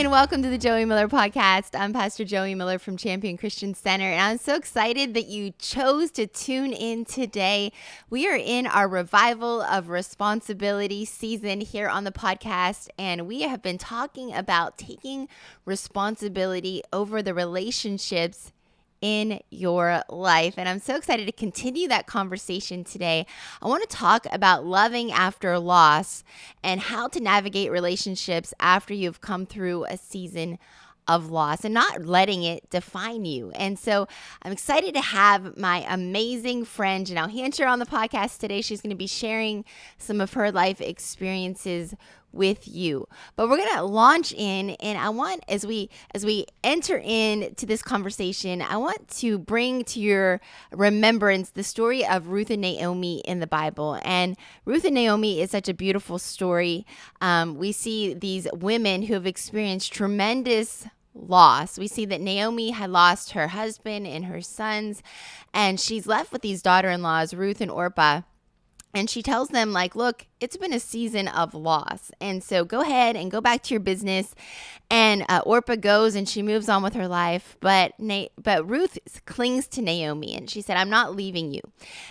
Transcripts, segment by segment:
and welcome to the Joie Miller Podcast. I'm Pastor Joie Miller from Champion Christian Center, and I'm so excited that you chose to tune in today. We are in our Revival of Responsibility season here on the podcast, and we have been talking about taking responsibility over the relationships in your life. And I'm so excited to continue that conversation today. I want to talk about loving after loss and how to navigate relationships after you've come through a season of loss and not letting it define you. And so I'm excited to have my amazing friend Janelle Hancher on the podcast today. She's going to be sharing some of her life experiences with you. But we're going to launch in, and I want, as we enter into this conversation, I want to bring to your remembrance the story of Ruth and Naomi in the Bible. And Ruth and Naomi is such a beautiful story. We see these women who have experienced tremendous loss. We see that Naomi had lost her husband and her sons, and she's left with these daughter-in-laws, Ruth and Orpah. And she tells them, like, look, it's been a season of loss. And so go ahead and go back to your business. And Orpah goes and she moves on with her life. But Ruth clings to Naomi and she said, I'm not leaving you.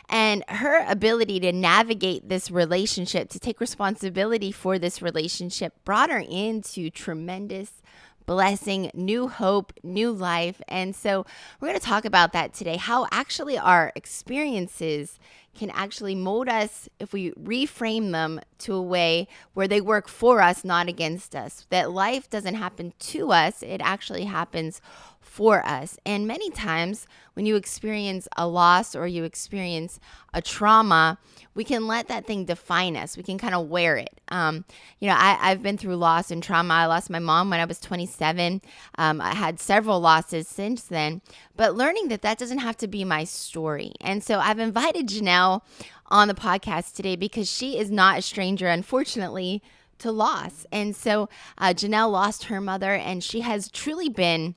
And her ability to navigate this relationship, to take responsibility for this relationship, brought her into tremendous blessing, new hope, new life. And so we're going to talk about that today, how actually our experiences can actually mold us if we reframe them to a way where they work for us, not against us. That life doesn't happen to us, it actually happens for us. And many times when you experience a loss or you experience a trauma, we can let that thing define us. We can kind of wear it. I've been through loss and trauma. I lost my mom when I was 27. I had several losses since then, but learning that doesn't have to be my story. And so I've invited Janelle on the podcast today because she is not a stranger, unfortunately, to loss. And so Janelle lost her mother, and she has truly been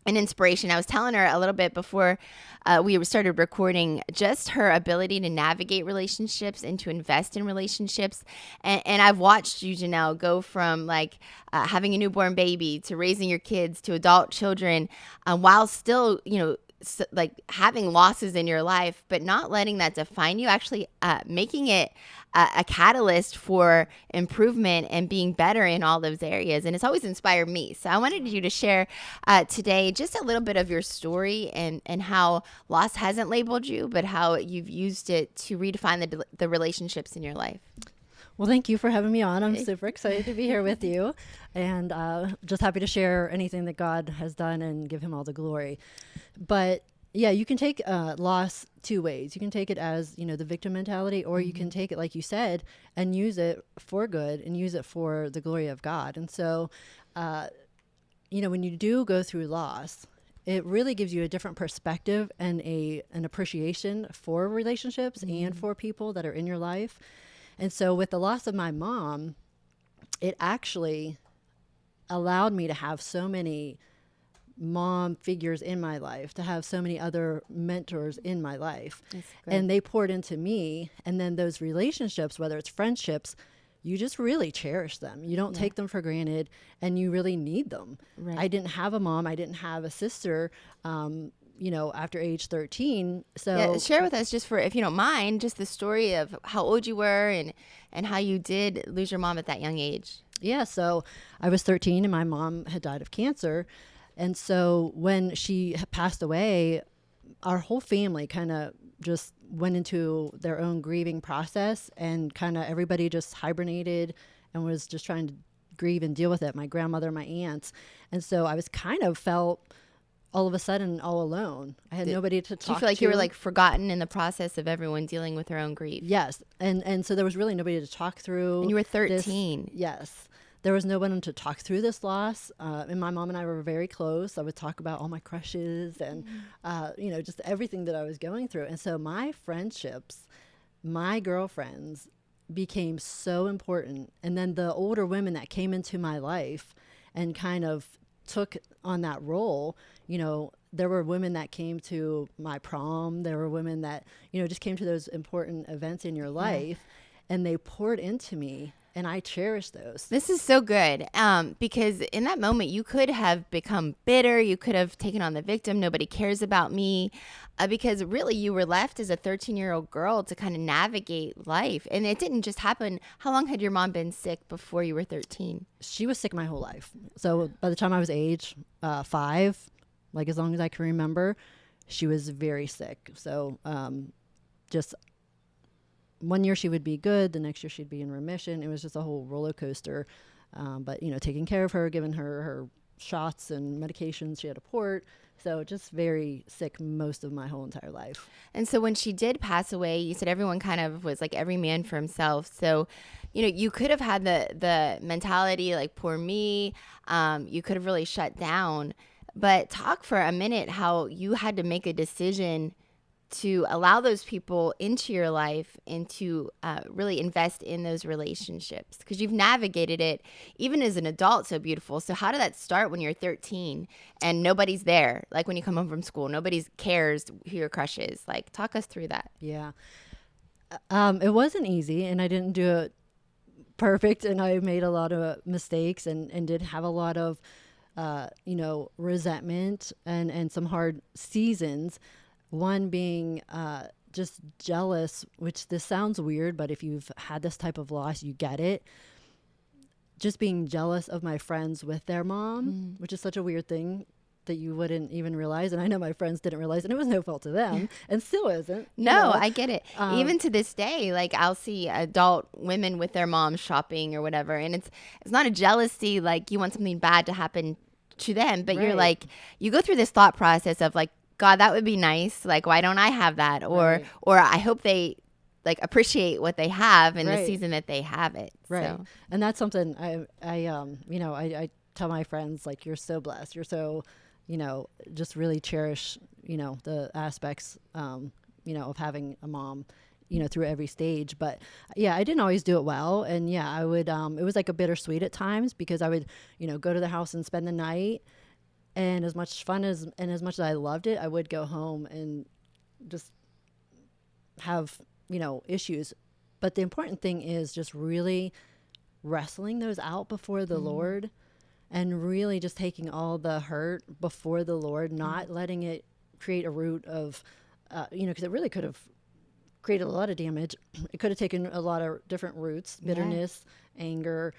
an inspiration. I was telling her a little bit before we started recording, just her ability to navigate relationships and to invest in relationships. And I've watched you, Janelle, go from having a newborn baby to raising your kids to adult children, while still, having losses in your life, but not letting that define you, actually making it a catalyst for improvement and being better in all those areas. And it's always inspired me. So I wanted you to share today just a little bit of your story and how loss hasn't labeled you, but how you've used it to redefine the relationships in your life. Well, thank you for having me on. I'm super excited to be here with you, and just happy to share anything that God has done and give him all the glory. But yeah, you can take loss two ways. You can take it as, the victim mentality, or you can take it, like you said, and use it for good and use it for the glory of God. And so, when you do go through loss, it really gives you a different perspective and an appreciation for relationships and for people that are in your life. And so with the loss of my mom, it actually allowed me to have so many mom figures in my life, to have so many other mentors in my life. And they poured into me. And then those relationships, whether it's friendships, you just really cherish them. You don't take them for granted, and you really need them. Right. I didn't have a mom. I didn't have a sister, after age 13. So share with us, just for, if you don't mind, just the story of how old you were and how you did lose your mom at that young age. Yeah. So I was 13 and my mom had died of cancer. And so when she passed away, our whole family kind of just went into their own grieving process, and kind of everybody just hibernated and was just trying to grieve and deal with it. My grandmother, my aunts. And so I was kind of felt all of a sudden all alone. I had nobody to talk to. Do you feel like you were forgotten in the process of everyone dealing with their own grief? Yes. And so there was really nobody to talk through. And you were 13. Yes. There was no one to talk through this loss. And my mom and I were very close. I would talk about all my crushes and, just everything that I was going through. And so my friendships, my girlfriends became so important. And then the older women that came into my life and kind of took on that role, there were women that came to my prom. There were women that, just came to those important events in your life, and they poured into me. And I cherish those. This is so good, because in that moment, you could have become bitter. You could have taken on the victim. Nobody cares about me, because really you were left as a 13-year-old girl to kind of navigate life. And it didn't just happen. How long had your mom been sick before you were 13? She was sick my whole life. So by the time I was age 5, like as long as I can remember, she was very sick. So just one year she would be good, the next year she'd be in remission. It was just a whole roller coaster. But, taking care of her, giving her shots and medications. She had a port. So just very sick most of my whole entire life. And so when she did pass away, you said everyone kind of was like every man for himself. So, you could have had the mentality like, poor me. You could have really shut down. But talk for a minute how you had to make a decision to allow those people into your life and to really invest in those relationships, because you've navigated it even as an adult so beautiful. So how did that start when you're 13 and nobody's there? Like when you come home from school, nobody cares who your crush is. Like, talk us through that. Yeah. It wasn't easy, and I didn't do it perfect, and I made a lot of mistakes and did have a lot of, resentment and some hard seasons. One being just jealous, which this sounds weird, but if you've had this type of loss, you get it. Just being jealous of my friends with their mom, which is such a weird thing that you wouldn't even realize. And I know my friends didn't realize, and it was no fault of them and still isn't. No, I get it. Even to this day, like I'll see adult women with their moms shopping or whatever. And it's not a jealousy, like you want something bad to happen to them, but you're like, you go through this thought process of like, God, that would be nice. Like, why don't I have that? Or I hope they like appreciate what they have in the season that they have it. Right. So. And that's something I tell my friends, like, you're so blessed. You're so, just really cherish, the aspects, of having a mom, through every stage. But yeah, I didn't always do it well. And yeah, I would, it was like a bittersweet at times, because I would, go to the house and spend the night. And as much fun as I loved it, I would go home and just have, issues. But the important thing is just really wrestling those out before the Lord, and really just taking all the hurt before the Lord, not letting it create a root of, because it really could have created a lot of damage. It could have taken a lot of different roots, bitterness, anger,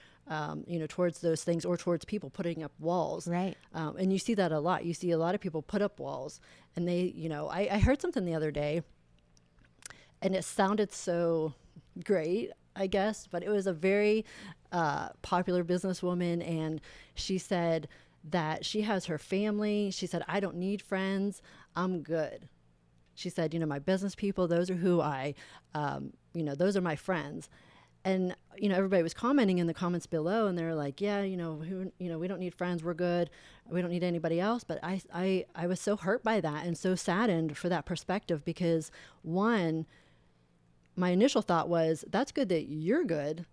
towards those things, or towards people putting up walls. Right. And you see that a lot. You see a lot of people put up walls, and they, I heard something the other day, and it sounded so great, I guess, but it was a very popular businesswoman, and she said that she has her family. She said, I don't need friends. I'm good. She said, my business people, those are who those are my friends. And, everybody was commenting in the comments below, and they're like, yeah, we don't need friends. We're good. We don't need anybody else. But I was so hurt by that and so saddened for that perspective, because one, my initial thought was, that's good that you're good,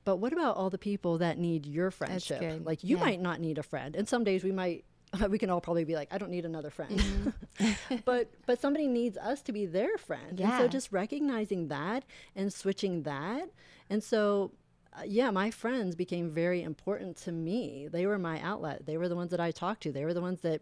but what about all the people that need your friendship? Like, you might not need a friend. And some days we can all probably be like, I don't need another friend. but somebody needs us to be their friend. And so just recognizing that and switching that. And so, my friends became very important to me. They were my outlet. They were the ones that I talked to. They were the ones that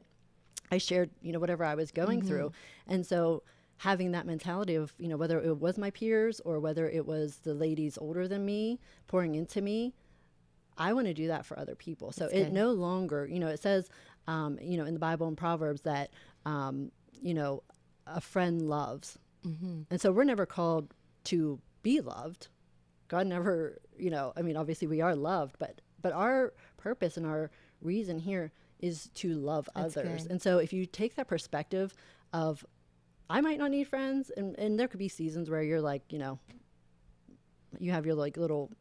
I shared, whatever I was going through. And so having that mentality of, whether it was my peers or whether it was the ladies older than me pouring into me, I want to do that for other people. So it no longer, it says, in the Bible and Proverbs that, a friend loves. And so we're never called to be loved. God never, obviously we are loved, but our purpose and our reason here is to love others. And so if you take that perspective of, I might not need friends, and there could be seasons where you're like, you have your like little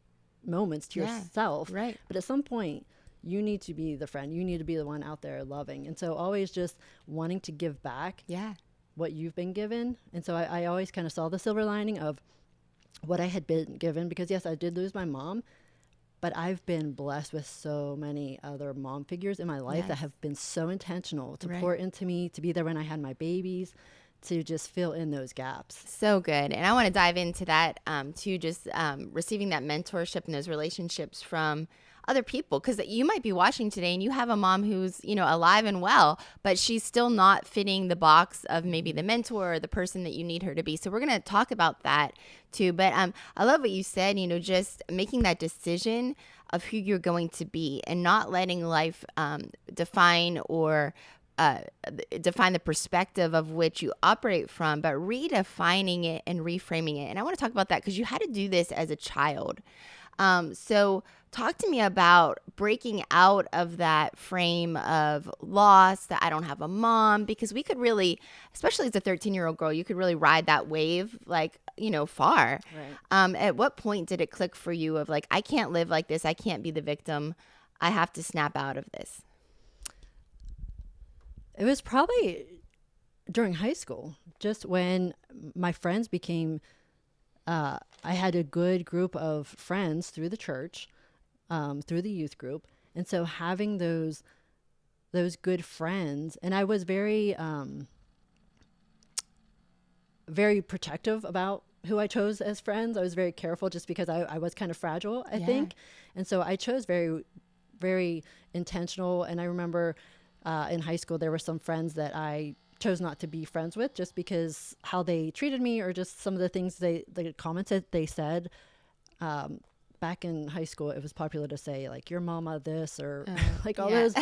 moments to yourself. Right. But at some point, you need to be the friend. You need to be the one out there loving. And so always just wanting to give back what you've been given. And so I always kind of saw the silver lining of what I had been given, because yes, I did lose my mom, but I've been blessed with so many other mom figures in my life that have been so intentional to pour into me, to be there when I had my babies, to just fill in those gaps. So good. And I want to dive into that too, just receiving that mentorship and those relationships from other people, because you might be watching today and you have a mom who's, alive and well, but she's still not fitting the box of maybe the mentor or the person that you need her to be. So we're going to talk about that too. But I love what you said, just making that decision of who you're going to be and not letting life define the perspective of which you operate from, but redefining it and reframing it. And I want to talk about that because you had to do this as a child. So talk to me about breaking out of that frame of loss, that I don't have a mom, because we could really, especially as a 13-year-old girl, you could really ride that wave far. Right. At what point did it click for you of I can't live like this. I can't be the victim. I have to snap out of this. It was probably during high school, just when my friends became, I had a good group of friends through the church, through the youth group. And so having those good friends, and I was very, very protective about who I chose as friends. I was very careful just because I was kind of fragile, I think. And so I chose very, very intentional. And I remember in high school, there were some friends that I chose not to be friends with just because how they treated me or just some of the things the comments that they said. Back in high school, it was popular to say your mama this or all those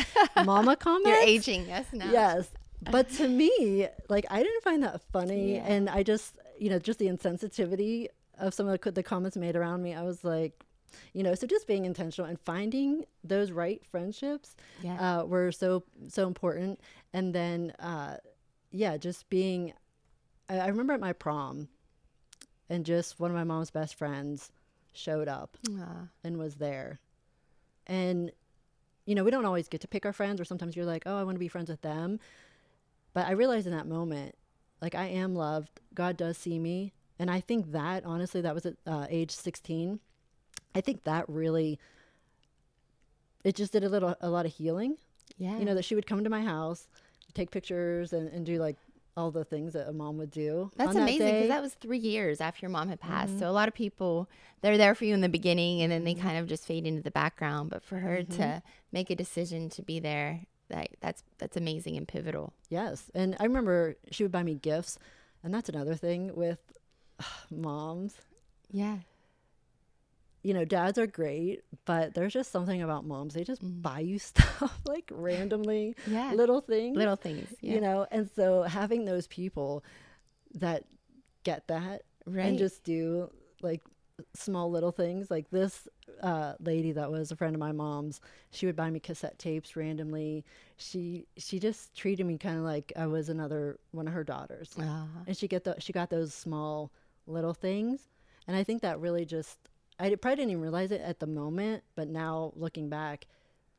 mama comments. You're aging, yes, now. Yes. But to me, I didn't find that funny. Yeah. And I just, just the insensitivity of some of the comments made around me, I was like, so just being intentional and finding those right friendships were so important. And then, just being, I remember at my prom and just one of my mom's best friends showed up and was there. And, we don't always get to pick our friends, or sometimes you're like, oh, I want to be friends with them. But I realized in that moment, I am loved. God does see me. And I think that, honestly, that was at age 16. I think that really, it just did a lot of healing. Yeah. That she would come to my house, take pictures and do all the things that a mom would do. That's on that amazing, day. because that was 3 years after your mom had passed. So a lot of people, they're there for you in the beginning and then they kind of just fade into the background. But for her to make a decision to be there, that's amazing and pivotal. Yes. And I remember she would buy me gifts. And that's another thing with moms. Yeah. Dads are great, but there's just something about moms. They just buy you stuff randomly, little things. Little things, yeah. And so having those people that get that and just do small little things, like this lady that was a friend of my mom's, she would buy me cassette tapes randomly. She just treated me kind of like I was another one of her daughters. And she got those small little things. And I think that really just, I probably didn't even realize it at the moment, but now looking back,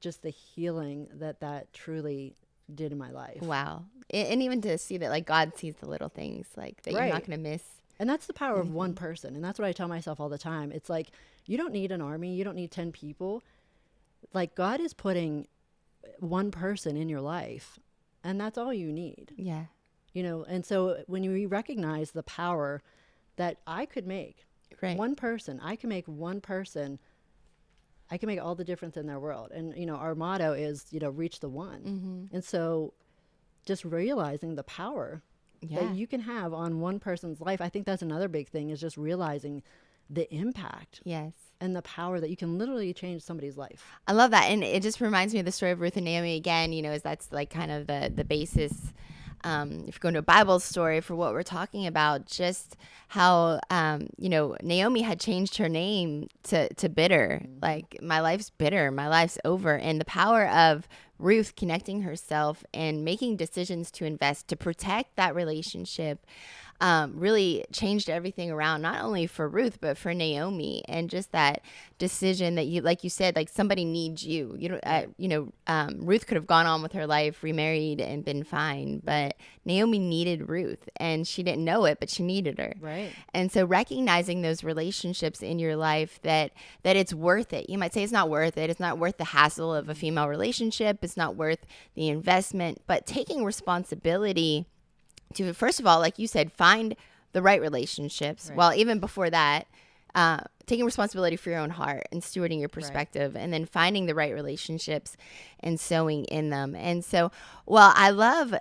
just the healing that truly did in my life. Wow. And even to see that God sees the little things that you're not going to miss. And that's the power of one person. And that's what I tell myself all the time. It's you don't need an army. You don't need 10 people. God is putting one person in your life, and that's all you need. Yeah. And so when you recognize the power that I could make, one person, I can make one person, I can make all the difference in their world. And, our motto is, reach the one. And so just realizing the power that you can have on one person's life. I think that's another big thing, is just realizing the impact. Yes. And the power that you can literally change somebody's life. I love that. And it just reminds me of the story of Ruth and Naomi again, as that's kind of the basis. If you're going to a Bible story for what we're talking about, just how, Naomi had changed her name to bitter. My life's bitter. My life's over. And the power of Ruth connecting herself and making decisions to invest, to protect that relationship, really changed everything around, not only for Ruth, but for Naomi. And just that decision that you said, somebody needs you. Ruth could have gone on with her life, remarried and been fine, but Naomi needed Ruth, and she didn't know it, but she needed her. Right. And so recognizing those relationships in your life, that it's worth it. You might say it's not worth it. It's not worth the hassle of a female relationship. It's not worth the investment, but taking responsibility to, first of all, like you said, find the right relationships. Right. Well, even before that, taking responsibility for your own heart and stewarding your perspective, and then finding the right relationships and sowing in them. And so, well, I love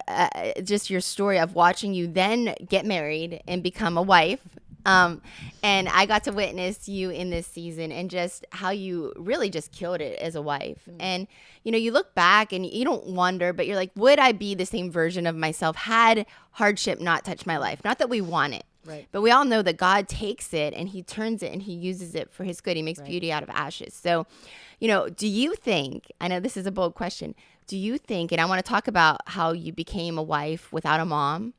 just your story of watching you then get married and become a wife. And I got to witness you in this season and just how you really just killed it as a wife. And, you know, you look back and you don't wonder, but you're like, would I be the same version of myself had hardship not touched my life? Not that we want it. Right. But we all know that God takes it and he turns it and he uses it for his good. He makes beauty out of ashes. So, you know, do you think, I know this is a bold question, do you think, and I want to talk about how you became a wife without a mom,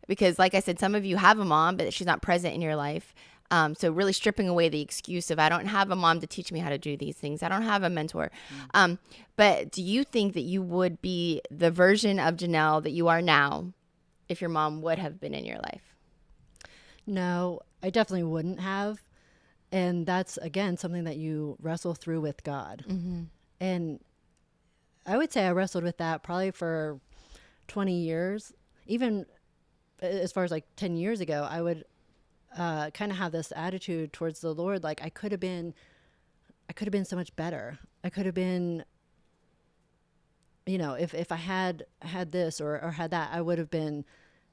because like I said, some of you have a mom, but she's not present in your life. So really stripping away the excuse of, I don't have a mom to teach me how to do these things. I don't have a mentor. But do you think that you would be the version of Janelle that you are now if your mom would have been in your life? No, I definitely wouldn't have. And that's, again, something that you wrestle through with God. Mm-hmm. And I would say I wrestled with that probably for 20 years. Even as far as like 10 years ago, I would kind of have this attitude towards the Lord. Like I could have been so much better. I could have been, you know, if I had this or had that, I would have been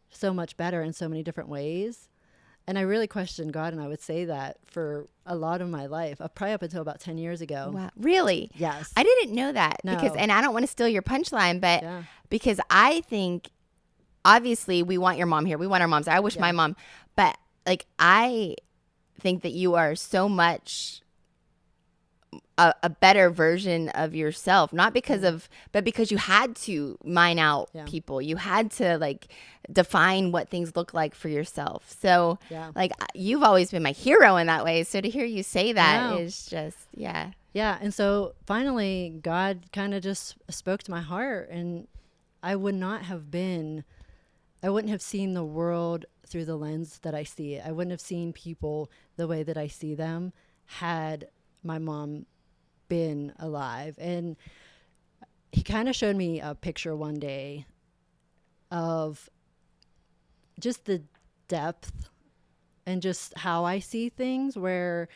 so much better in so many different ways. And I really questioned God, and I would say that for a lot of my life, probably up until about 10 years ago. Wow. Really? Yes. I didn't know that. No. Because, and I don't want to steal your punchline, but because I think, obviously, we want your mom here. We want our moms. I wish my mom, but like, I think that you are so much a better version of yourself, not because of, but because you had to mine out people. You had to like define what things look like for yourself. So like you've always been my hero in that way. So to hear you say that is just, Yeah. And so finally God kind of just spoke to my heart, and I wouldn't have seen the world through the lens that I see it. I wouldn't have seen people the way that I see them had my mom been alive. And he kind of showed me a picture one day of just the depth and just how I see things, where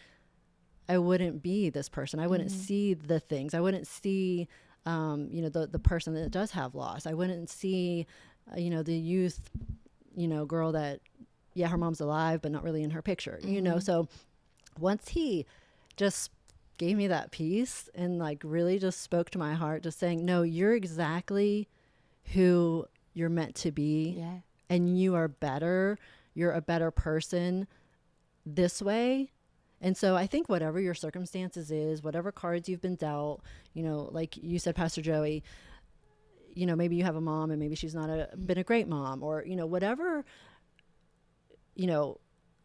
I wouldn't be this person. I wouldn't see the things. I wouldn't see, the person that does have loss. I wouldn't see, the youth, girl that, her mom's alive, but not really in her picture, So once he just gave me that peace and like really just spoke to my heart, just saying, no, you're exactly who you're meant to be. Yeah. And you are better. You're a better person this way. And so I think whatever your circumstances is, whatever cards you've been dealt, like you said, Pastor Joey, maybe you have a mom and maybe she's not been a great mom, or, whatever,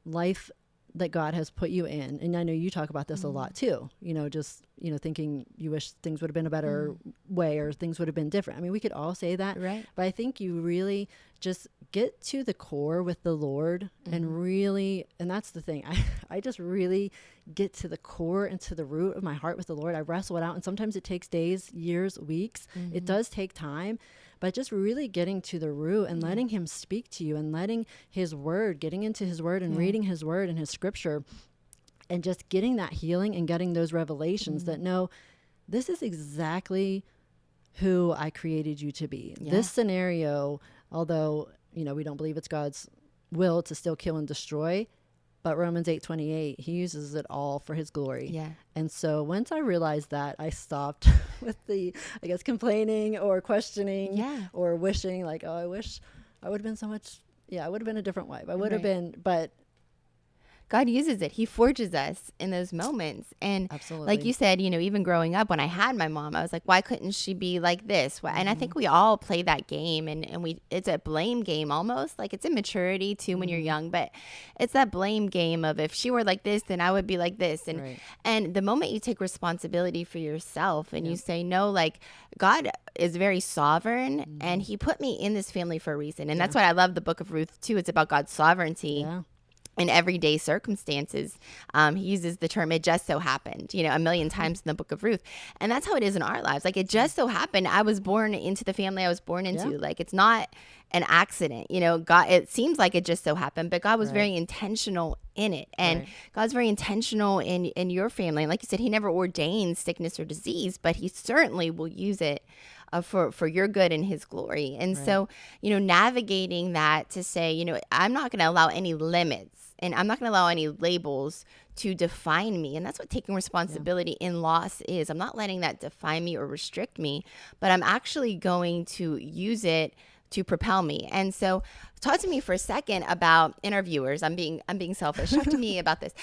life that God has put you in. And I know you talk about this a lot too, just, thinking you wish things would have been a better way or things would have been different. I mean, we could all say that, right? But I think you really just get to the core with the Lord and really, and that's the thing. I just really get to the core and to the root of my heart with the Lord. I wrestle it out, and sometimes it takes days, years, weeks. It does take time. But just really getting to the root and letting him speak to you and letting his word, getting into his word and reading his word and his scripture, and just getting that healing and getting those revelations that, no, this is exactly who I created you to be. Yeah. This scenario, although, we don't believe it's God's will to still kill and destroy, but Romans 8:28, he uses it all for his glory. Yeah. And so once I realized that, I stopped with the, complaining or questioning or wishing like, oh, I wish I would have been so much. Yeah, I would have been a different wife. I would have been, but God uses it. He forges us in those moments. And absolutely, like you said, even growing up, when I had my mom, I was like, why couldn't she be like this? And I think we all play that game, and it's a blame game almost. Like, it's immaturity too when you're young, but it's that blame game of, if she were like this, then I would be like this. And and the moment you take responsibility for yourself and you say, no, like, God is very sovereign and he put me in this family for a reason. And that's why I love the book of Ruth too. It's about God's sovereignty. Yeah. in everyday circumstances. He uses the term, it just so happened, a million times in the book of Ruth. And that's how it is in our lives. Like, it just so happened I was born into the family I was born into. Like, it's not an accident, God, it seems like it just so happened, but God was very intentional in it. And God's very intentional in your family. And like you said, he never ordains sickness or disease, but he certainly will use it for your good and his glory. And so, navigating that to say, I'm not going to allow any limits, and I'm not going to allow any labels to define me. And that's what taking responsibility in loss is. I'm not letting that define me or restrict me, but I'm actually going to use it to propel me. And so talk to me for a second about interviewers. I'm being selfish. Talk to me about this,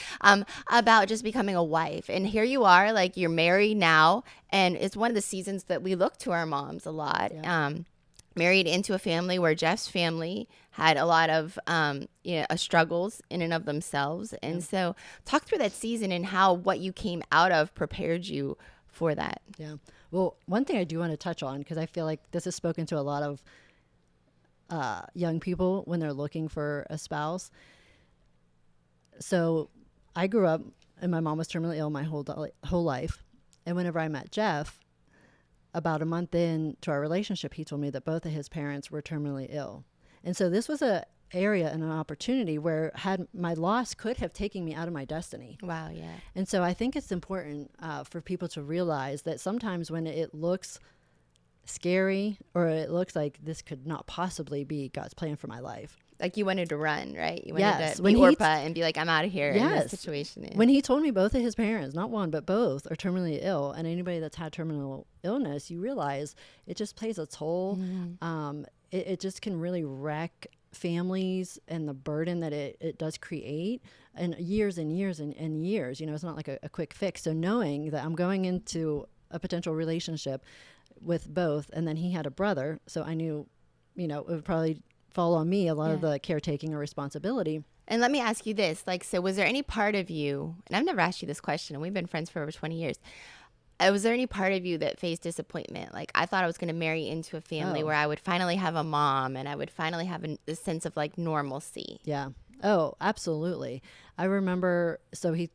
about just becoming a wife. And here you are, like, you're married now. And it's one of the seasons that we look to our moms a lot. Married into a family where Jeff's family had a lot of struggles in and of themselves. And so talk through that season and how what you came out of prepared you for that. Yeah. Well, one thing I do want to touch on, because I feel like this has spoken to a lot of young people when they're looking for a spouse. So I grew up and my mom was terminally ill my whole life. And whenever I met Jeff, about a month into our relationship, he told me that both of his parents were terminally ill. And so this was a area and an opportunity where my loss could have taken me out of my destiny. Wow, yeah. And so I think it's important for people to realize that sometimes when it looks scary or it looks like this could not possibly be God's plan for my life. Like, you wanted to run, right? You wanted to be Orpah and be like, I'm out of here in this situation. When he told me both of his parents, not one, but both, are terminally ill, and anybody that's had terminal illness, you realize it just plays a toll. It just can really wreck families and the burden that it does create, and years and years and years. It's not like a quick fix. So knowing that I'm going into a potential relationship with both, and then he had a brother, so I knew, it would probably fall on me a lot of the caretaking or responsibility. And let me ask you this, so was there any part of you, and I've never asked you this question, and we've been friends for over 20 years, was there any part of you that faced disappointment? Like, I thought I was going to marry into a family where I would finally have a mom and I would finally have a sense of normalcy. Yeah. Oh, absolutely. I remember, so he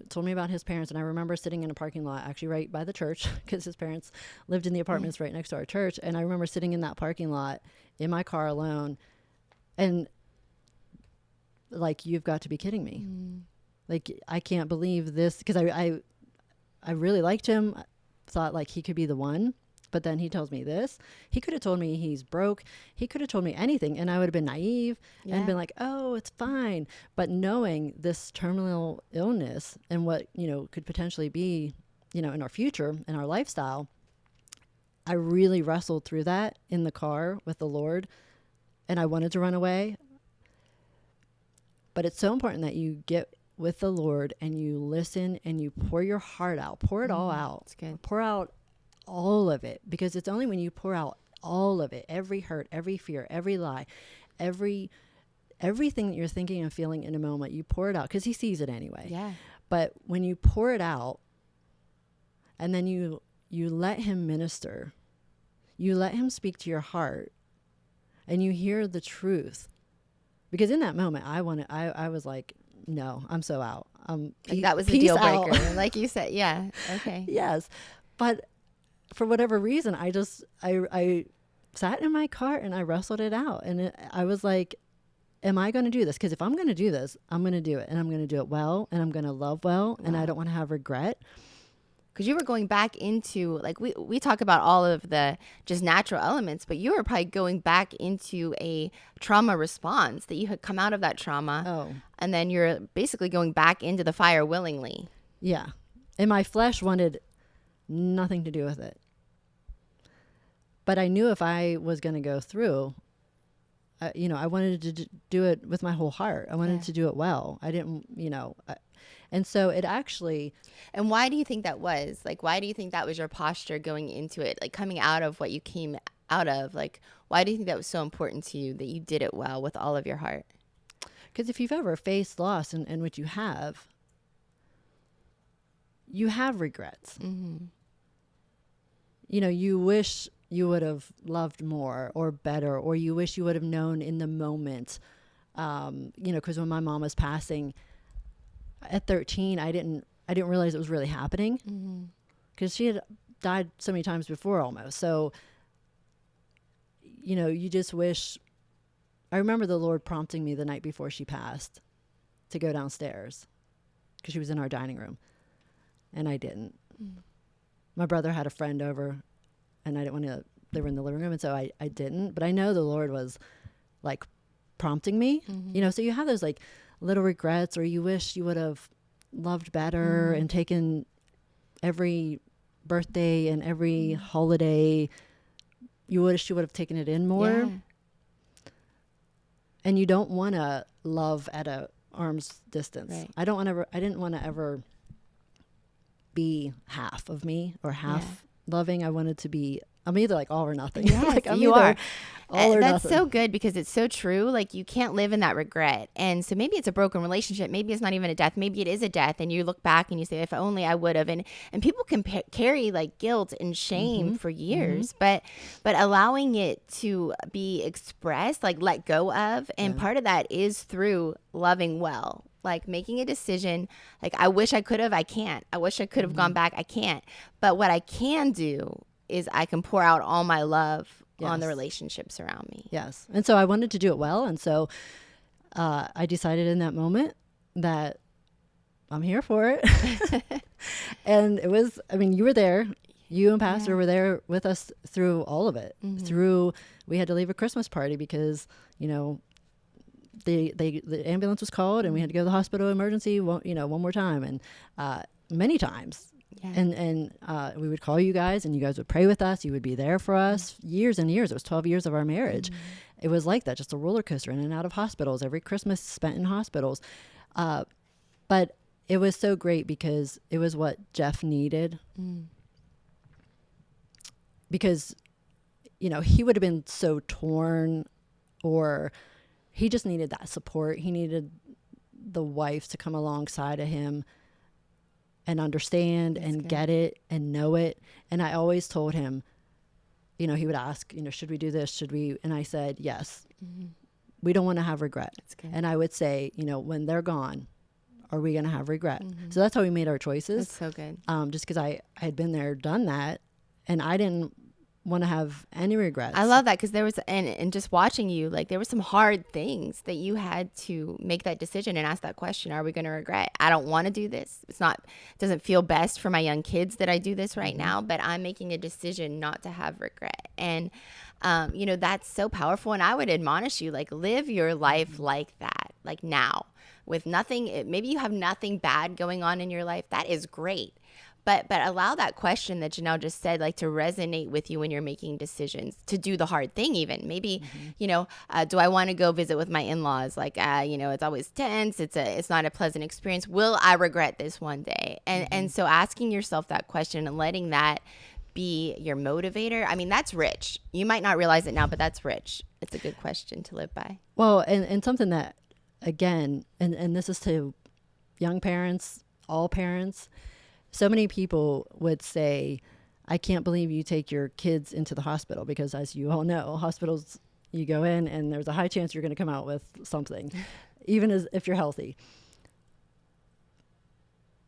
told me about his parents, and I remember sitting in a parking lot, actually right by the church, because his parents lived in the apartments right next to our church. And I remember sitting in that parking lot in my car alone, and you've got to be kidding me. I can't believe this, because I really liked him, thought he could be the one. But then he tells me this. He could have told me he's broke. He could have told me anything, and I would have been naive and been like, oh, it's fine. But knowing this terminal illness and what, could potentially be, in our future, in our lifestyle, I really wrestled through that in the car with the Lord, and I wanted to run away. But it's so important that you get with the Lord and you listen and you pour your heart out, pour it all out. That's good. Pour out all of it, because it's only when you pour out all of it, every hurt, every fear, every lie, everything that you're thinking and feeling in a moment, you pour it out, because he sees it anyway. Yeah. But when you pour it out and then you let him minister, you let him speak to your heart, and you hear the truth. Because in that moment, I was like, no, I'm so out. That was the deal breaker. Like you said. Yeah. Okay. Yes. But for whatever reason, I sat in my car and I wrestled it out. And I was like, am I going to do this? Because if I'm going to do this, I'm going to do it. And I'm going to do it well. And I'm going to love well. And I don't want to have regret. Because you were going back into, we talk about all of the just natural elements, but you were probably going back into a trauma response, that you had come out of that trauma. Oh. And then you're basically going back into the fire willingly. Yeah. And my flesh wanted nothing to do with it. But I knew if I was going to go through, I wanted to do it with my whole heart. I wanted to do it well. I didn't, and so it actually. And why do you think that was? Why do you think that was your posture going into it? Coming out of what you came out of, why do you think that was so important to you, that you did it well with all of your heart? Because if you've ever faced loss, and what you have regrets. Mm-hmm. You wish you would have loved more or better, or you wish you would have known in the moment because when my mom was passing at 13, I didn't realize it was really happening, because she had died so many times before almost. So, you just wish. I remember the Lord prompting me the night before she passed to go downstairs, because she was in our dining room, and I didn't. My brother had a friend over, and I didn't want to. They were in the living room, and so I didn't. But I know the Lord was like prompting me. So you have those like little regrets, or you wish you would have loved better and taken every birthday and every holiday. You wish you would have taken it in more. Yeah. And you don't want to love at a arm's distance. Right. I didn't want to ever be half of me or half loving. I wanted to be, I'm either like all or nothing. Yes, like I'm you either are. all or That's nothing. so good, because it's so true. Like, you can't live in that regret. And so maybe it's a broken relationship. Maybe it's not even a death. Maybe it is a death. And you look back and you say, if only I would have. And people can carry like guilt and shame for years, but allowing it to be expressed, like let go of. And part of that is through loving well, like making a decision. Like, I wish I could have, I can't. I wish I could have gone back, I can't. But what I can do is I can pour out all my love on the relationships around me. Yes. And so I wanted to do it well. And so I decided in that moment that I'm here for it. And it was, you were there. You and Pastor were there with us through all of it. We had to leave a Christmas party because, the ambulance was called and we had to go to the hospital emergency, one more time, and many times. Yeah. And we would call you guys, and you guys would pray with us. You would be there for us years and years. It was 12 years of our marriage. It was like that, just a roller coaster in and out of hospitals. Every Christmas spent in hospitals. But it was so great because it was what Jeff needed. Because, he would have been so torn, or he just needed that support. He needed the wife to come alongside of him and understand and get it and know it. And I always told him, he would ask, should we do this? Should we? And I said, yes. We don't want to have regret. And I would say, when they're gone, are we going to have regret? So that's how we made our choices. That's so good. Just because I had been there, done that, and I didn't want to have any regrets. I love that, because there was, and just watching you, like, there were some hard things that you had to make that decision and ask that question: are we going to regret? I don't want to do this. It doesn't feel best for my young kids that I do this right now, but I'm making a decision not to have regret. And that's so powerful. And I would admonish you, like, live your life like that, like now, with nothing. Maybe you have nothing bad going on in your life. That is great. But allow that question that Janelle just said, like, to resonate with you when you're making decisions, to do the hard thing even. Maybe, do I want to go visit with my in-laws? Like, it's always tense. It's not a pleasant experience. Will I regret this one day? And so asking yourself that question and letting that be your motivator, that's rich. You might not realize it now, but that's rich. It's a good question to live by. Well, and something that, again, and this is to young parents, all parents, so many people would say, I can't believe you take your kids into the hospital, because as you all know, hospitals, you go in and there's a high chance you're going to come out with something, even as if you're healthy.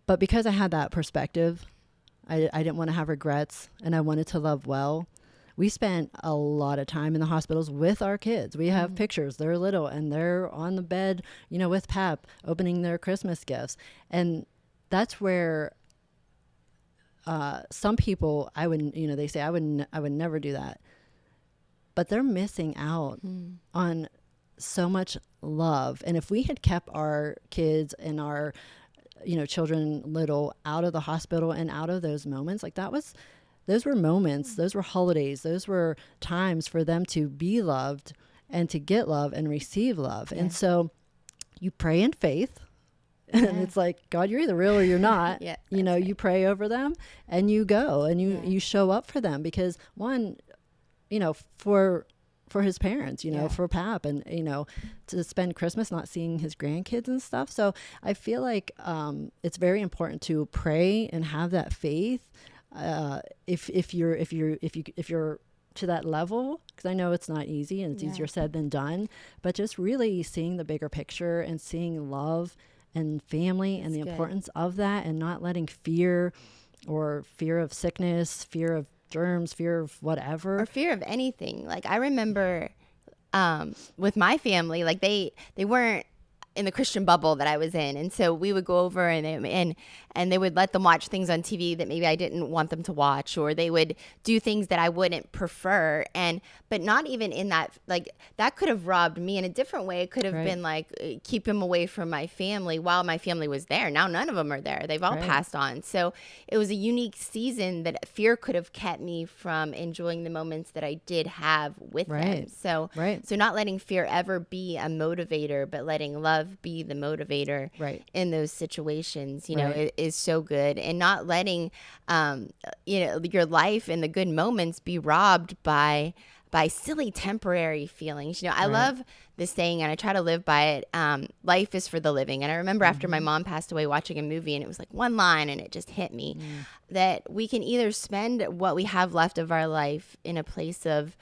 But because I had that perspective, I didn't want to have regrets, and I wanted to love well. We spent a lot of time in the hospitals with our kids. We have pictures. They're little and they're on the bed, with Pep, opening their Christmas gifts. And that's where some people, they say I would never do that, but they're missing out on so much love. And if we had kept our kids and our, children little out of the hospital and out of those moments, like those were moments, those were holidays, those were times for them to be loved and to get love and receive love. Yeah. And so you pray in faith. And it's like, God, you're either real or you're not. You pray over them and you go and you show up for them, because one, for his parents, for Pap, and, to spend Christmas not seeing his grandkids and stuff. So I feel like it's very important to pray and have that faith. If you're to that level, because I know it's not easy and it's easier said than done, but just really seeing the bigger picture and seeing love and family and the importance of that, and not letting fear of sickness, fear of germs, fear of whatever, or fear of anything. Like I remember with my family, like they weren't in the Christian bubble that I was in, and so we would go over and they would let them watch things on TV that maybe I didn't want them to watch, or they would do things that I wouldn't prefer, but not even in that, like that could have robbed me in a different way. It could have been like keep him away from my family while my family was there. Now none of them are there. They've all passed on. So it was a unique season that fear could have kept me from enjoying the moments that I did have with them. So not letting fear ever be a motivator, but letting love be the motivator in those situations, you know, is so good. And not letting, your life and the good moments be robbed by silly temporary feelings. You know, I love this saying, and I try to live by it. Life is for the living. And I remember after my mom passed away, watching a movie, and it was like one line, and it just hit me that we can either spend what we have left of our life in a place of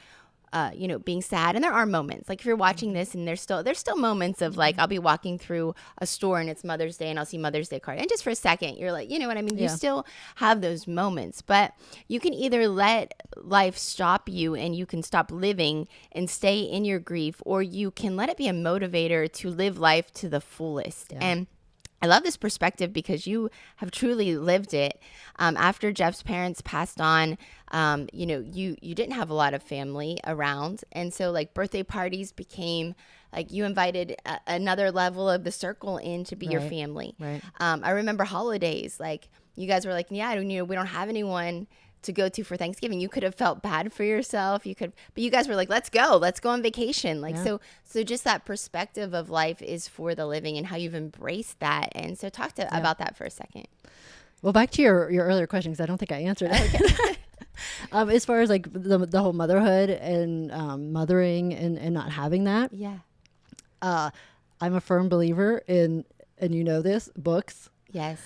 being sad. And there are moments, like if you're watching this and there's still moments of like, I'll be walking through a store and it's Mother's Day and I'll see Mother's Day card. And just for a second, you're like, you know what I mean? You still have those moments, but you can either let life stop you and you can stop living and stay in your grief, or you can let it be a motivator to live life to the fullest. And I love this perspective because you have truly lived it. After Jeff's parents passed on, you didn't have a lot of family around. And so like birthday parties became like you invited another level of the circle in to be your family. I remember holidays, like you guys were like, we don't have anyone to go to for Thanksgiving. You could have felt bad for yourself. But you guys were like, let's go on vacation. Like, so just that perspective of life is for the living and how you've embraced that. And so talk about that for a second. Well, back to your earlier question, because I don't think I answered it. As far as like the whole motherhood and mothering and not having that. Yeah. I'm a firm believer in, and you know this, books. Yes.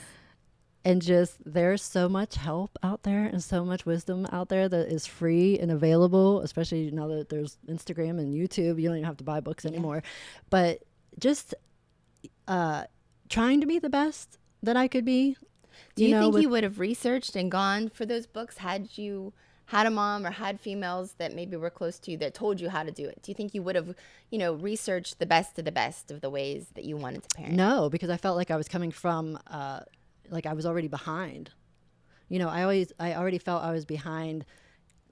And just there's so much help out there and so much wisdom out there that is free and available, especially now that there's Instagram and YouTube. You don't even have to buy books anymore. But just trying to be the best that I could be. Do you think you would have researched and gone for those books had you had a mom or had females that maybe were close to you that told you how to do it? Do you think you would have, researched the best of the ways that you wanted to parent? No, because I felt like I was coming from like I was already behind. I already felt I was behind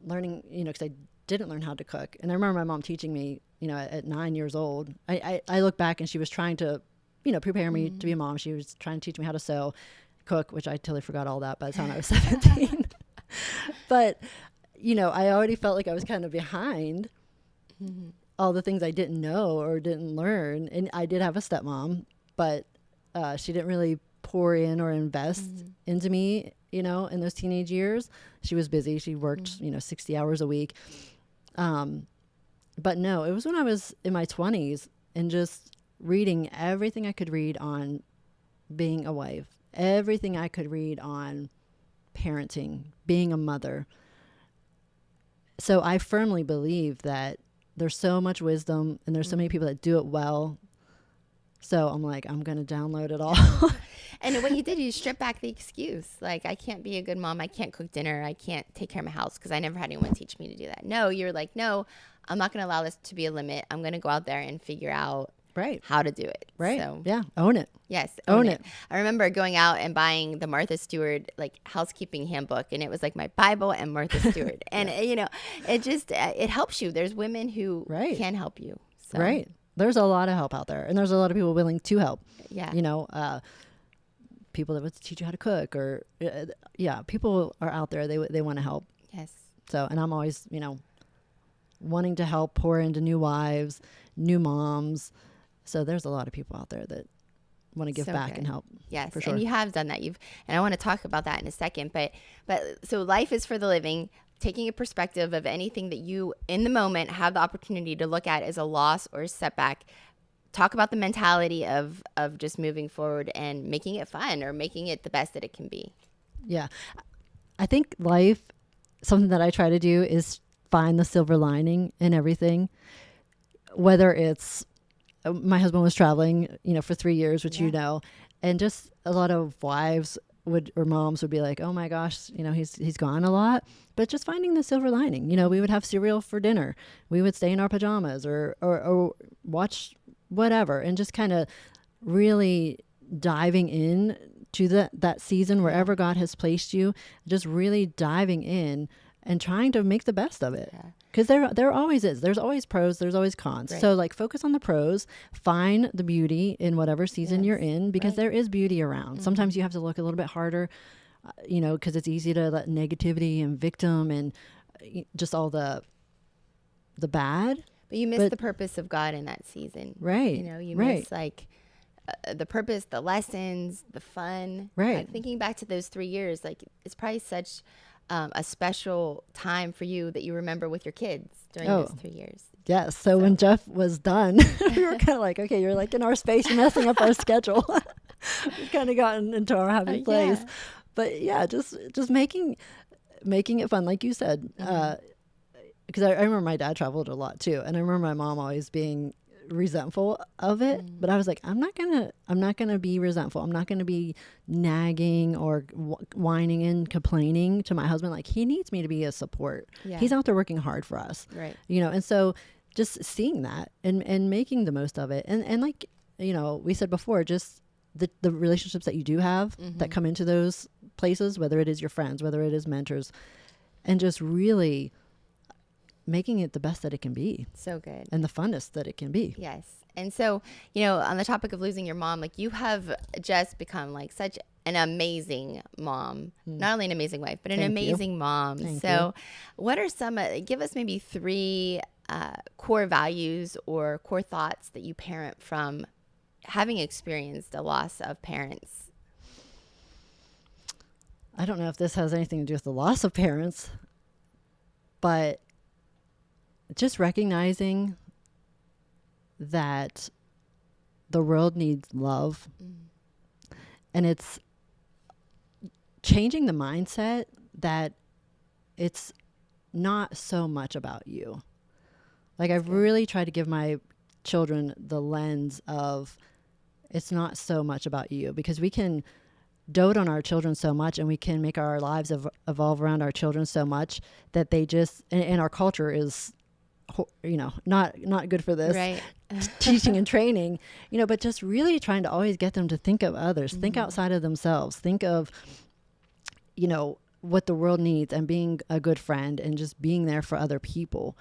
learning, because I didn't learn how to cook. And I remember my mom teaching me, at 9 years old. I look back and she was trying to, prepare me to be a mom. She was trying to teach me how to sew, cook, which I totally forgot all that by the time I was 17. But, I already felt like I was kind of behind all the things I didn't know or didn't learn. And I did have a stepmom, but she didn't really pour in or invest into me, in those teenage years. She was busy. She worked, 60 hours a week. But no, it was when I was in my 20s and just reading everything I could read on being a wife, everything I could read on parenting, being a mother. So I firmly believe that there's so much wisdom and there's so many people that do it well. So I'm like, I'm going to download it all. And what you did, you stripped back the excuse. Like, I can't be a good mom. I can't cook dinner. I can't take care of my house because I never had anyone teach me to do that. No, you're like, no, I'm not going to allow this to be a limit. I'm going to go out there and figure out how to do it. Right. So, yeah. Own it. Yes. Own it. I remember going out and buying the Martha Stewart, like, housekeeping handbook. And it was like my Bible and Martha Stewart. And, it just, it helps you. There's women who can help you. So. Right. There's a lot of help out there. And there's a lot of people willing to help. Yeah. People that would teach you how to cook or, people are out there. They want to help. Yes. So, and I'm always, wanting to help pour into new wives, new moms. So there's a lot of people out there that want to give back and help. Yes. For sure. And you have done that. And I want to talk about that in a second, but so life is for the living. Taking a perspective of anything that you in the moment have the opportunity to look at as a loss or a setback. Talk about the mentality of just moving forward and making it fun or making it the best that it can be. Yeah. I think life, something that I try to do is find the silver lining in everything. Whether it's, my husband was traveling, for 3 years, which and just a lot of wives or moms would be like, oh my gosh, he's gone a lot, but just finding the silver lining. We would have cereal for dinner. We would stay in our pajamas or watch whatever, and just kind of really diving in to that season wherever God has placed you, just really diving in and trying to make the best of it. Because there always is. There's always pros. There's always cons. Right. So focus on the pros. Find the beauty in whatever season you're in, because there is beauty around. Mm-hmm. Sometimes you have to look a little bit harder, because it's easy to let negativity and victim and just all the bad. But you miss the purpose of God in that season. Right. You miss the purpose, the lessons, the fun. Right. Thinking back to those 3 years, it's probably such a special time for you that you remember with your kids during those 3 years. Yes. So when Jeff was done, we were kind of like, okay, you're in our space, you're messing up our schedule. We've kind of gotten into our happy place. But just making it fun, like you said, because I remember my dad traveled a lot too, and I remember my mom always being resentful of it, but I was like, I'm not gonna be resentful. I'm not gonna be nagging or whining and complaining to my husband. He needs me to be a support. He's out there working hard for us, right? And so just seeing that and making the most of it, and we said before, just the relationships that you do have that come into those places, whether it is your friends, whether it is mentors, and just really making it the best that it can be. So good. And the funnest that it can be. Yes. And so, on the topic of losing your mom, you have just become such an amazing mom. Not only an amazing wife, but an amazing mom. Thank so you. What are some, give us maybe 3 core values or core thoughts that you parent from having experienced a loss of parents? I don't know if this has anything to do with the loss of parents, but just recognizing that the world needs love, and it's changing the mindset that it's not so much about you. I've really tried to give my children the lens of it's not so much about you, because we can dote on our children so much, and we can make our lives evolve around our children so much that they just, and our culture is not good for this, right? Teaching and training, but just really trying to always get them to think of others, think outside of themselves, think of, what the world needs, and being a good friend and just being there for other people,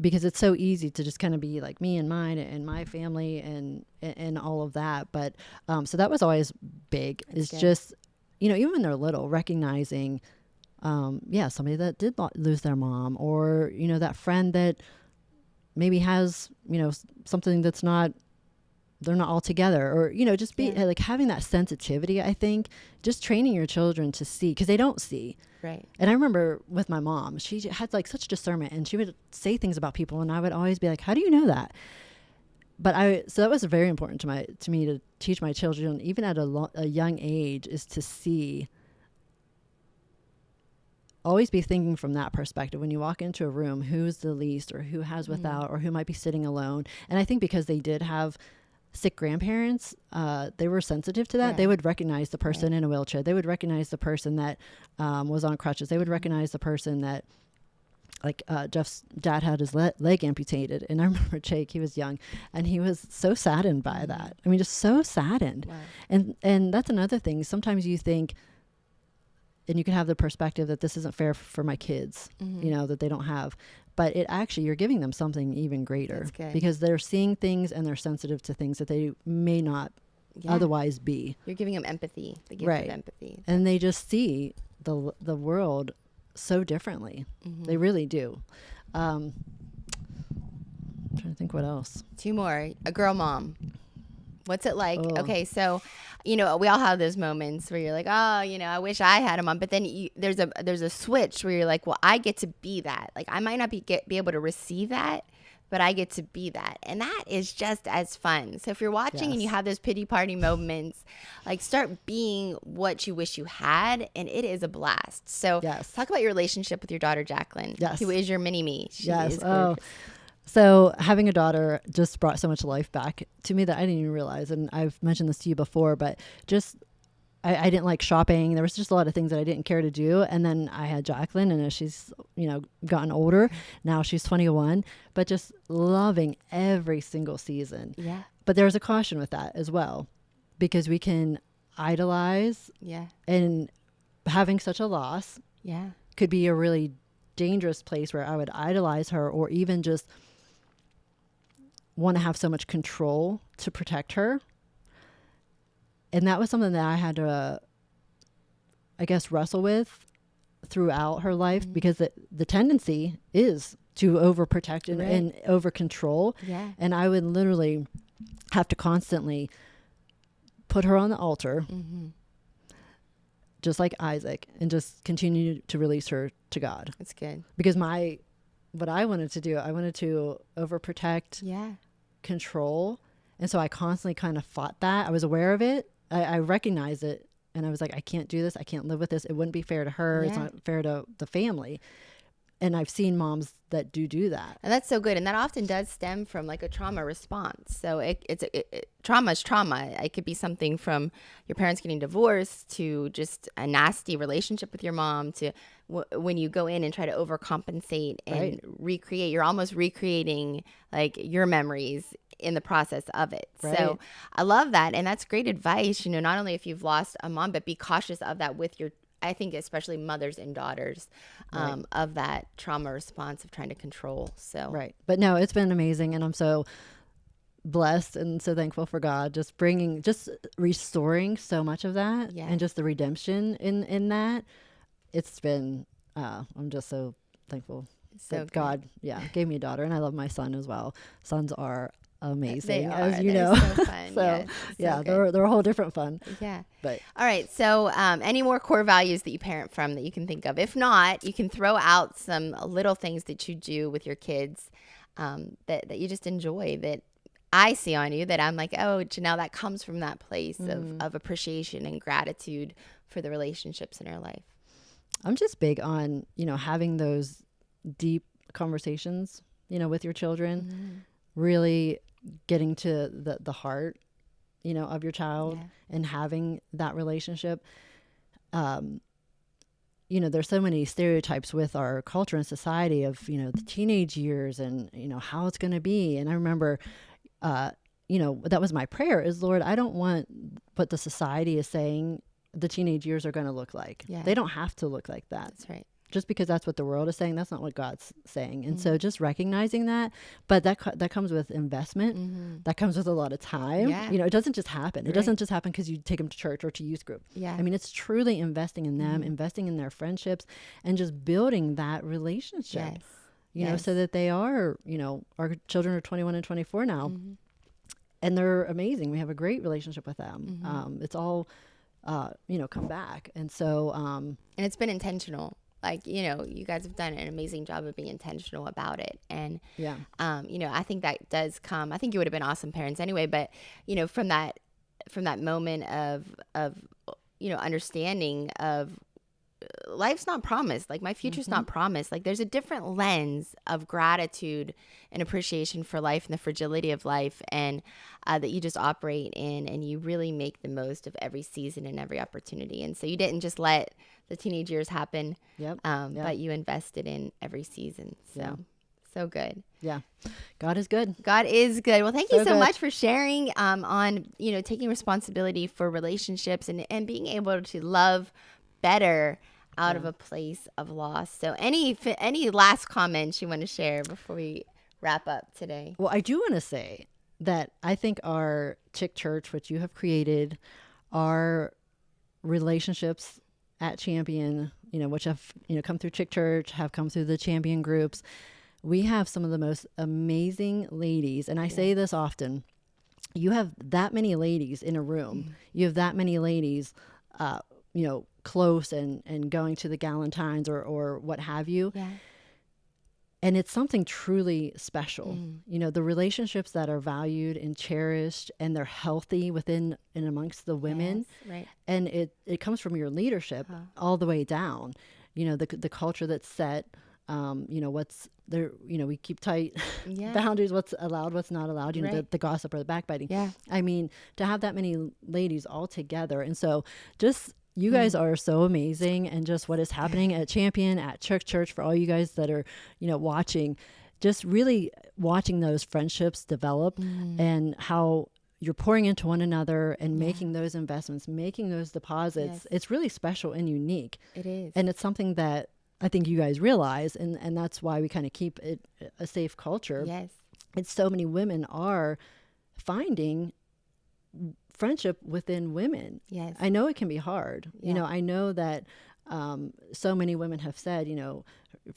because it's so easy to just kind of be like me and mine and my family and all of that. But so that was always big. It's just, even when they're little, recognizing somebody that did lose their mom, or, that friend that maybe has, something that's they're not all together, or, just be having that sensitivity. I think just training your children to see, because they don't see. Right. And I remember with my mom, she had such discernment, and she would say things about people, and I would always be like, how do you know that? But so that was very important to me to teach my children, even at a young age, is to see. Always be thinking from that perspective. When you walk into a room, who's the least, or who has without, or who might be sitting alone. And I think because they did have sick grandparents, they were sensitive to that. Yeah. They would recognize the person in a wheelchair. They would recognize the person that was on crutches. They would recognize the person that, Jeff's dad had his leg amputated. And I remember Jake, he was young, and he was so saddened by that. I mean, just so saddened. Wow. And that's another thing. Sometimes you think, and you can have the perspective that this isn't fair for my kids, that they don't have. But you're giving them something even greater, because they're seeing things and they're sensitive to things that they may not otherwise be. You're giving them empathy, the gift of empathy. And they just see the world so differently. They really do. I'm trying to think what else. 2 more. A girl mom. What's it like? Oh. Okay, so, we all have those moments where you're like, oh, I wish I had a mom. But then there's a switch where you're like, well, I get to be that. I might not be able to receive that, but I get to be that. And that is just as fun. So if you're watching and you have those pity party moments, like start being what you wish you had. And it is a blast. So talk about your relationship with your daughter, Jacqueline, who is your mini me. She is gorgeous. So having a daughter just brought so much life back to me that I didn't even realize. And I've mentioned this to you before, but just I didn't like shopping. There was just a lot of things that I didn't care to do. And then I had Jacqueline, and as she's, gotten older, now she's 21, but just loving every single season. Yeah. But there's a caution with that as well, because we can idolize. Yeah. And having such a loss could be a really dangerous place where I would idolize her, or even just want to have so much control to protect her. And that was something that I had to, I guess, wrestle with throughout her life, because the tendency is to overprotect and over control. Yeah. And I would literally have to constantly put her on the altar, just like Isaac, and just continue to release her to God. That's good. Because what I wanted to do, I wanted to overprotect, control. And so I constantly kind of fought that. I was aware of it. I recognized it, and I was like, I can't do this. I can't live with this. It wouldn't be fair to her. It's not fair to the family. And I've seen moms that do that. And that's so good. And that often does stem from like a trauma response. So trauma is trauma. It could be something from your parents getting divorced to just a nasty relationship with your mom to when you go in and try to overcompensate and recreate. You're almost recreating like your memories in the process of it. Right. So I love that. And that's great advice, not only if you've lost a mom, but be cautious of that with your, I think especially mothers and daughters, of that trauma response of trying to control. So but no, it's been amazing, and I'm so blessed and so thankful for God just restoring so much of that, and just the redemption in that. It's been I'm just so thankful that God gave me a daughter, and I love my son as well. Sons are amazing, as you know. So fun. So they're a whole different fun. Yeah. But all right. So any more core values that you parent from that you can think of? If not, you can throw out some little things that you do with your kids that you just enjoy, that I see on you, that I'm like, oh, Janelle, that comes from that place of appreciation and gratitude for the relationships in our life. I'm just big on, having those deep conversations, with your children, really getting to the heart, of your child, and having that relationship. There's so many stereotypes with our culture and society of, the teenage years and, how it's going to be. And I remember, that was my prayer is, Lord, I don't want what the society is saying the teenage years are going to look like. They don't have to look like that. That's right. Just because that's what the world is saying, that's not what God's saying. And so just recognizing that, but that comes with investment. That comes with a lot of time. It doesn't just happen. It doesn't just happen because you take them to church or to youth group. I mean, it's truly investing in them, investing in their friendships, and just building that relationship, so that they are, our children are 21 and 24 now, and they're amazing. We have a great relationship with them. It's all, come back. And so, and it's been intentional. Like, you guys have done an amazing job of being intentional about it. And, I think that does come, I think you would have been awesome parents anyway, but, from that moment of, understanding of life's not promised. Like my future's not promised. Like there's a different lens of gratitude and appreciation for life and the fragility of life, and that you just operate in, and you really make the most of every season and every opportunity. And so you didn't just let the teenage years happen, but you invested in every season. So good. Yeah. God is good. God is good. Well, thank you so much for sharing on, taking responsibility for relationships and being able to love better out of a place of loss. So any last comments you want to share before we wrap up today? Well, I do want to say that I think our Chick Church, which you have created, our relationships at Champion, which have, come through Chick Church, have come through the Champion groups. We have some of the most amazing ladies. And I say this often, you have that many ladies in a room. You have that many ladies, close and going to the Galentines or what have you. And it's something truly special. The relationships that are valued and cherished and they're healthy within and amongst the women. Yes, right. And it comes from your leadership all the way down. The culture that's set, what's there, we keep tight boundaries, what's allowed, what's not allowed, Right. the gossip or the backbiting. Yeah. I mean, to have that many ladies all together. And so just, you guys are so amazing, and just what is happening at Champion, at Church, for all you guys that are, watching, just really watching those friendships develop and how you're pouring into one another and making those investments, making those deposits. Yes. It's really special and unique. It is. And it's something that I think you guys realize, and that's why we kind of keep it a safe culture. Yes. It's so many women are finding friendship within women. Yes. I know it can be hard. Yeah. I know that so many women have said,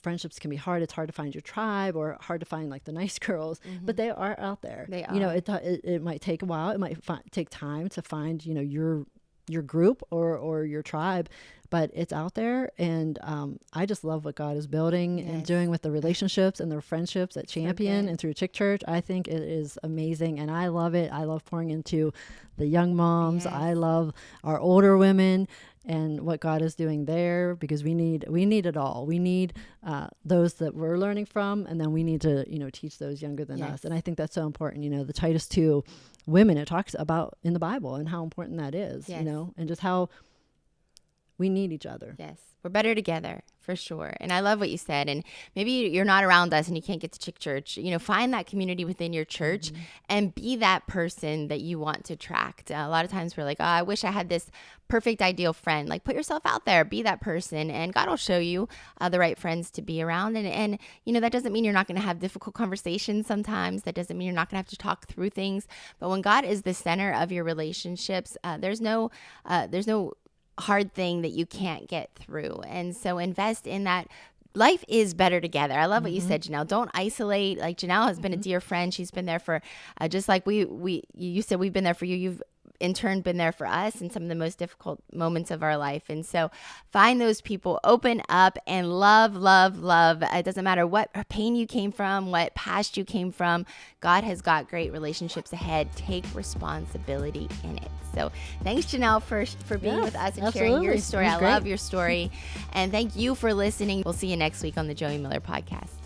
friendships can be hard. It's hard to find your tribe, or hard to find like the nice girls, but they are out there. They are. It might take a while. It might take time to find, your group or your tribe, but it's out there. And I just love what God is building and doing with the relationships and the friendships at Champion and through Chick Church. I think it is amazing, and I love it. I love pouring into the young moms. Yes. I love our older women and what God is doing there, because we need it all. We need those that we're learning from, and then we need to teach those younger than us. And I think that's so important. The Titus 2 women, it talks about in the Bible, and how important that is. And just how we need each other. Yes. We're better together, for sure. And I love what you said. And maybe you're not around us and you can't get to Chick Church. Find that community within your church and be that person that you want to attract. A lot of times we're like, oh, I wish I had this perfect ideal friend. Like, put yourself out there, be that person, and God will show you the right friends to be around. And that doesn't mean you're not going to have difficult conversations sometimes. That doesn't mean you're not going to have to talk through things. But when God is the center of your relationships, there's no hard thing that you can't get through. And so invest in that. Life is better together. I love what you said, Janelle. Don't isolate. Like, Janelle has been a dear friend. She's been there for just like you said, we've been there for you. You've in turn been there for us in some of the most difficult moments of our life. And so find those people, open up, and love. It doesn't matter what pain you came from, what past you came from. God has got great relationships ahead. Take responsibility in it. So thanks, Janelle, for being with us and sharing your story. I love your story. And thank you for listening. We'll see you next week on the Joie Miller Podcast.